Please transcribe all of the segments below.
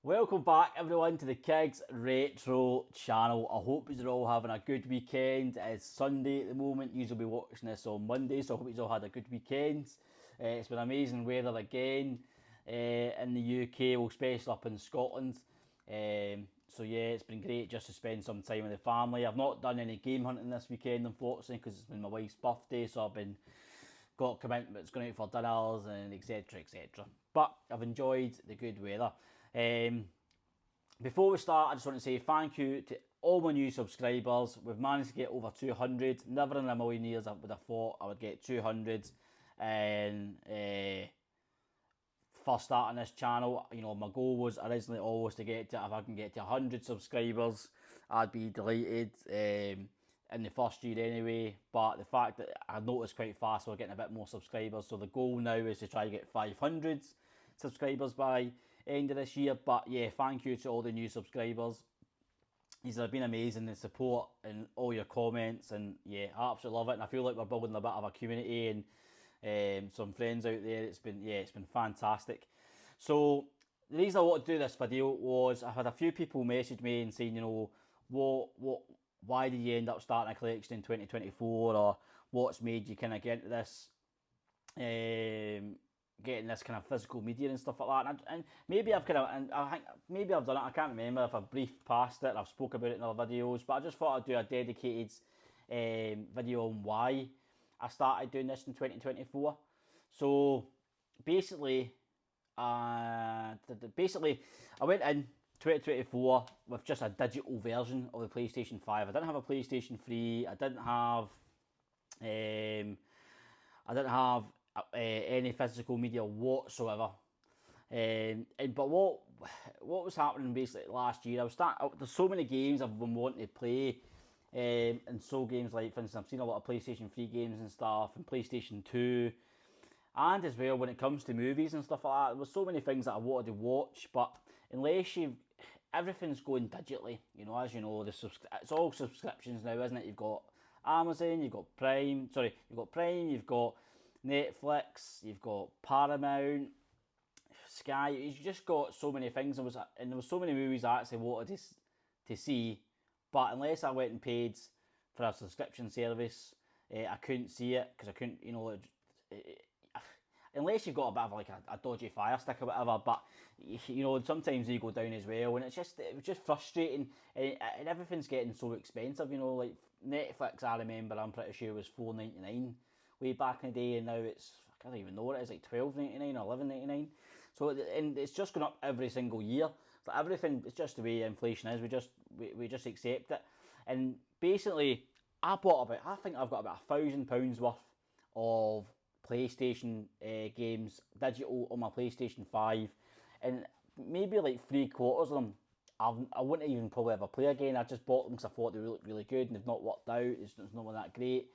Welcome back everyone to the Kigs Retro channel. I hope you're all having a good weekend. It's Sunday at the moment. You'll be watching this on Monday, so I hope you all had a good weekend. It's been amazing weather again in the UK, well, especially up in Scotland. So yeah, it's been great just to spend some time with the family. I've not done any game hunting this weekend, unfortunately, because it's been my wife's birthday, so I've been got commitments going out for dinners and etc, etc. But I've enjoyed the good weather. Before we start, I just want to say thank you to all my new subscribers. We've managed to get over 200. Never in a million years I would have thought I would get 200. And for starting this channel, you know, my goal was originally always to get to, if I can get to 100 subscribers, I'd be delighted. In the first year anyway, but the fact that I noticed quite fast we're getting a bit more subscribers, so the goal now is to try to get 500 subscribers by end of this year. But yeah, thank you to all the new subscribers. These have been amazing, the support and all your comments, and yeah, I absolutely love it, and I feel like we're building a bit of a community and some friends out there. It's been fantastic. So the reason I want to do this video was I had a few people message me and saying, you know, why did you end up starting a collection in 2024, or what's made you kind of get into this, getting this kind of physical media and stuff like that. And maybe I've kind of, and I think maybe I've done it. I can't remember if I've briefed past it. I've spoke about it in other videos, but I just thought I'd do a dedicated video on why I started doing this in 2024. So basically, I went in 2024 with just a digital version of the PlayStation 5. I didn't have a PlayStation 3. I didn't have any physical media whatsoever. But what was happening basically last year? There's so many games I've been wanting to play, and so games like, for instance, I've seen a lot of PlayStation 3 games and stuff, and PlayStation 2. And as well, when it comes to movies and stuff like that, there was so many things that I wanted to watch, but everything's going digitally. You know, as you know, it's all subscriptions now, isn't it? You've got Amazon, you've got Prime, you've got Netflix, you've got Paramount, Sky. You've just got so many things. There was so many movies I actually wanted to see, but unless I went and paid for a subscription service, I couldn't see it because I couldn't, you know, unless you've got a bit of like a dodgy fire stick or whatever. But you know, sometimes they go down as well, and it was just frustrating, and everything's getting so expensive. You know, like Netflix, I remember, I'm pretty sure it was $4.99 way back in the day, and now I can't even know what it is, like $12.99 or $11.99. So, and it's just going up every single year. So everything, it's just the way inflation is. We just accept it. And basically, I think I've got about £1,000 worth of PlayStation games digital on my PlayStation 5, and maybe like 3/4 of them I wouldn't even probably ever play again. I just bought them because I thought they looked really good, and they've not worked out. It's not that great,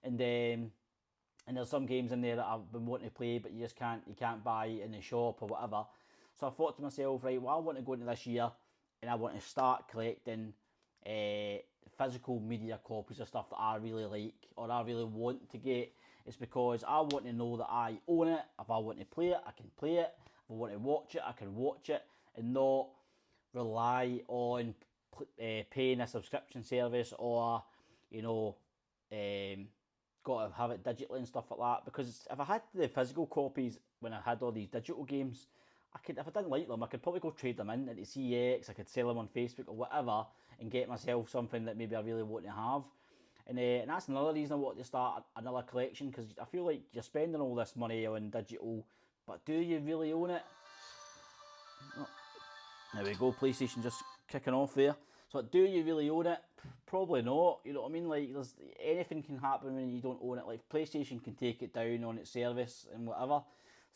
and there's some games in there that I've been wanting to play, but you can't buy in the shop or whatever. So I thought to myself, right, well, I want to go into this year and I want to start collecting physical media copies of stuff that I really like or I really want to get. It's because I want to know that I own it. If I want to play it, I can play it. If I want to watch it, I can watch it, and not rely on paying a subscription service, or, you know, got to have it digitally and stuff like that. Because if I had the physical copies when I had all these digital games, if I didn't like them, I could probably go trade them in into CEX. I could sell them on Facebook or whatever, and get myself something that maybe I really want to have. And that's another reason I want to start another collection, because I feel like you're spending all this money on digital, but do you really own it? Oh, there we go, PlayStation just kicking off there. So do you really own it? Probably not. You know what I mean? Like, anything can happen when you don't own it. Like, PlayStation can take it down on its service and whatever.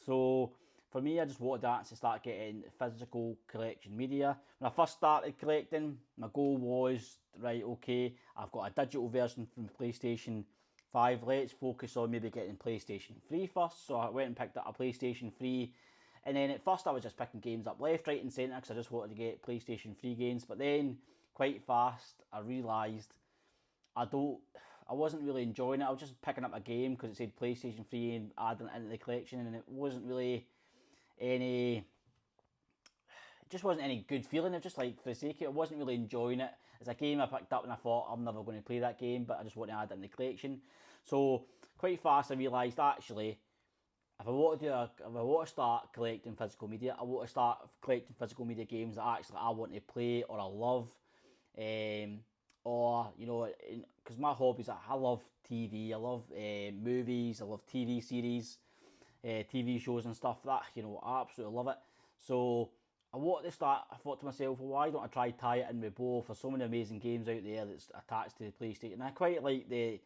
So for me, I just wanted to actually start getting physical collection media. When I first started collecting, my goal was, right, okay, I've got a digital version from PlayStation 5. Let's focus on maybe getting PlayStation 3 first. So I went and picked up a PlayStation 3. And then at first I was just picking games up left, right and centre because I just wanted to get PlayStation 3 games. But then quite fast I realised I wasn't really enjoying it. I was just picking up a game because it said PlayStation 3 and adding it into the collection, and it wasn't really any just wasn't any good feeling. It was just like for the sake of it, I wasn't really enjoying it. It's a game I picked up and I thought I'm never going to play that game, but I just want to add it in the collection. So quite fast I realised actually if I want to if I want to start collecting physical media, I want to start collecting physical media games that actually I want to play or I love, or because my hobbies, I love TV, I love movies, I love TV series, TV shows and stuff. That I absolutely love it. So I want to start. I thought to myself, well, why don't I try tie it in with both? There's so many amazing games out there that's attached to the PlayStation. And I quite like the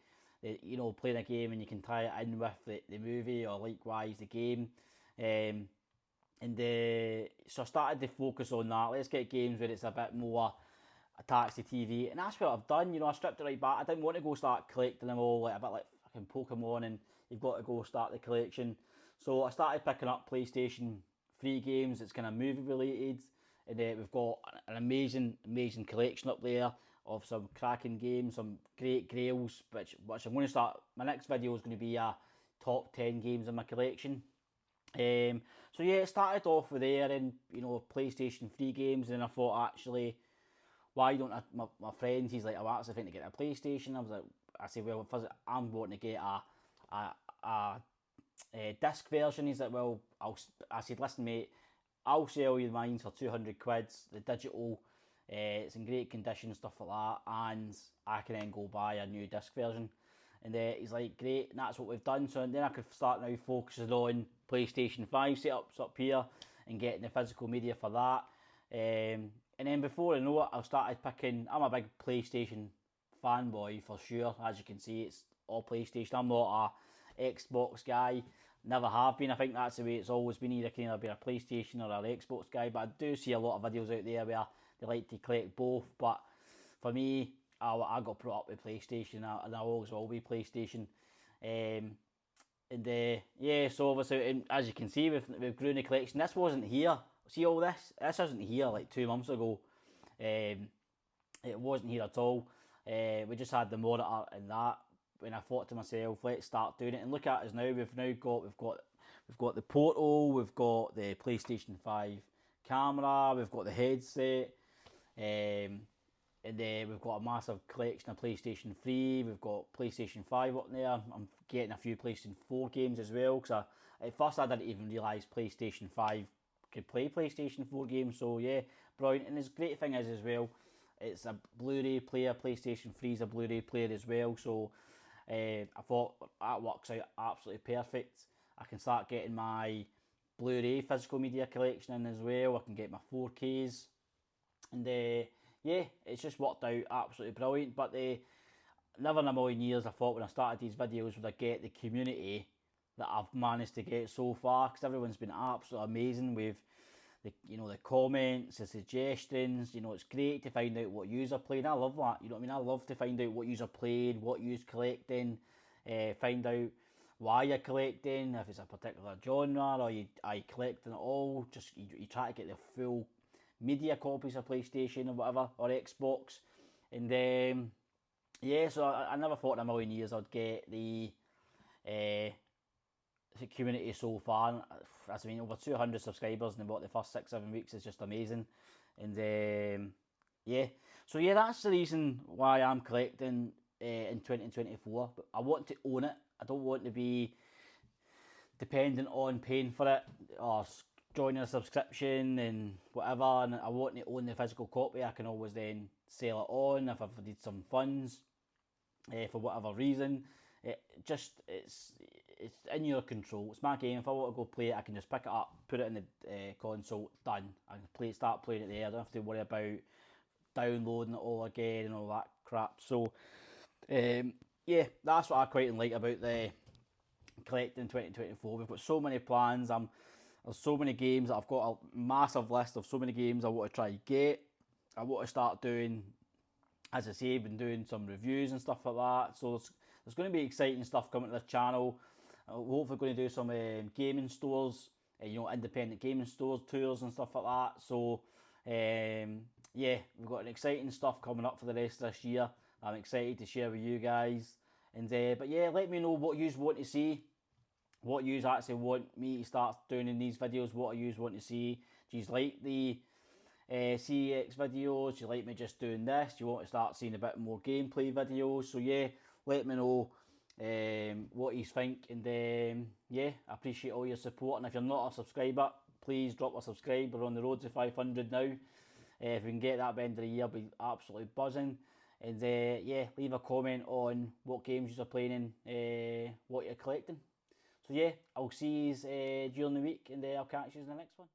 playing a game and you can tie it in with the movie or likewise the game. So I started to focus on that. Let's get games where it's a bit more attached to TV, and that's what I've done. I stripped it right back. I didn't want to go start collecting them all, like a bit like fucking Pokemon, and you've got to go start the collection. So I started picking up PlayStation 3 games. It's kind of movie related, and we've got an amazing collection up there of some cracking games, some great grails, which I'm going to start. My next video is going to be a top 10 games in my collection. So yeah, it started off with there and PlayStation 3 games, and I thought actually, why don't my friend, he's like, I'm actually thinking to get a PlayStation. I said, well, I'm wanting to get a disc version. He's like, well, I said, listen mate, I'll sell you mine for 200 quid, the digital, it's in great condition, stuff like that, and I can then go buy a new disc version. And he's like, great, and that's what we've done. So then I could start now focusing on PlayStation 5 setups up here and getting the physical media for that. And then before I know it, I started picking. I'm a big PlayStation fanboy for sure. As you can see, it's all PlayStation. I'm not a Xbox guy. Never have been. I think that's the way it's always been. Either can either be a PlayStation or an Xbox guy. But I do see a lot of videos out there where they like to collect both. But for me, I got brought up with PlayStation, and I always will be PlayStation. So obviously, and as you can see, we've grown the collection. This wasn't here. See all this? This isn't here like 2 months ago. It wasn't here at all. We just had the monitor and that. When I thought to myself, let's start doing it. And look at us now. We've got the Portal. We've got the PlayStation 5 camera. We've got the headset. And then we've got a massive collection of PlayStation 3. We've got PlayStation 5 up there. I'm getting a few PlayStation 4 games as well. Because at first I didn't even realise PlayStation 5 could play PlayStation 4 games. So yeah, brilliant. And the great thing is as well, it's a Blu-ray player. PlayStation 3 is a Blu-ray player as well. So I thought that works out absolutely perfect. I can start getting my Blu-ray physical media collection in as well. I can get my 4Ks. And yeah, it's just worked out absolutely brilliant. But never in a million years I thought when I started these videos would I get the community that I've managed to get so far, because everyone's been absolutely amazing with the comments, the suggestions. It's great to find out what yous are playing. I love that. You know what I mean? I love to find out what yous are playing, what yous collecting, find out why you're collecting, if it's a particular genre or are you collecting it all. Just you try to get the full media copies of PlayStation or whatever, or Xbox. And so I never thought in a million years I'd get the community so far. As I mean, over 200 subscribers in about the first 6-7 weeks is just amazing. And that's the reason why I'm collecting in 2024. But I want to own it. I don't want to be dependent on paying for it or joining a subscription and whatever. And I want to own the physical copy. I can always then sell it on if I've need some funds for whatever reason. It's in your control. It's my game. If I want to go play it, I can just pick it up, put it in the console, done. I can start playing it there. I don't have to worry about downloading it all again and all that crap. So that's what I quite like about the collecting 2024. We've got so many plans. There's so many games that I've got a massive list of so many games I want to try to get. I want to start doing, as I say, I've been doing some reviews and stuff like that. So there's going to be exciting stuff coming to this channel. We're hopefully going to do some gaming stores, independent gaming stores, tours and stuff like that. So we've got an exciting stuff coming up for the rest of this year. I'm excited to share with you guys. And let me know what you want to see, what you actually want me to start doing in these videos, what you want to see. Do you like the CX videos, do you like me just doing this, do you want to start seeing a bit more gameplay videos? So yeah, let me know what you think, and yeah, I appreciate all your support. And if you're not a subscriber, please drop a subscribe. We're on the road to 500 now. If we can get that by the end of the year, I'll be absolutely buzzing. And yeah, leave a comment on what games you're playing and what you're collecting. So yeah, I'll see you during the week, and I'll catch you in the next one.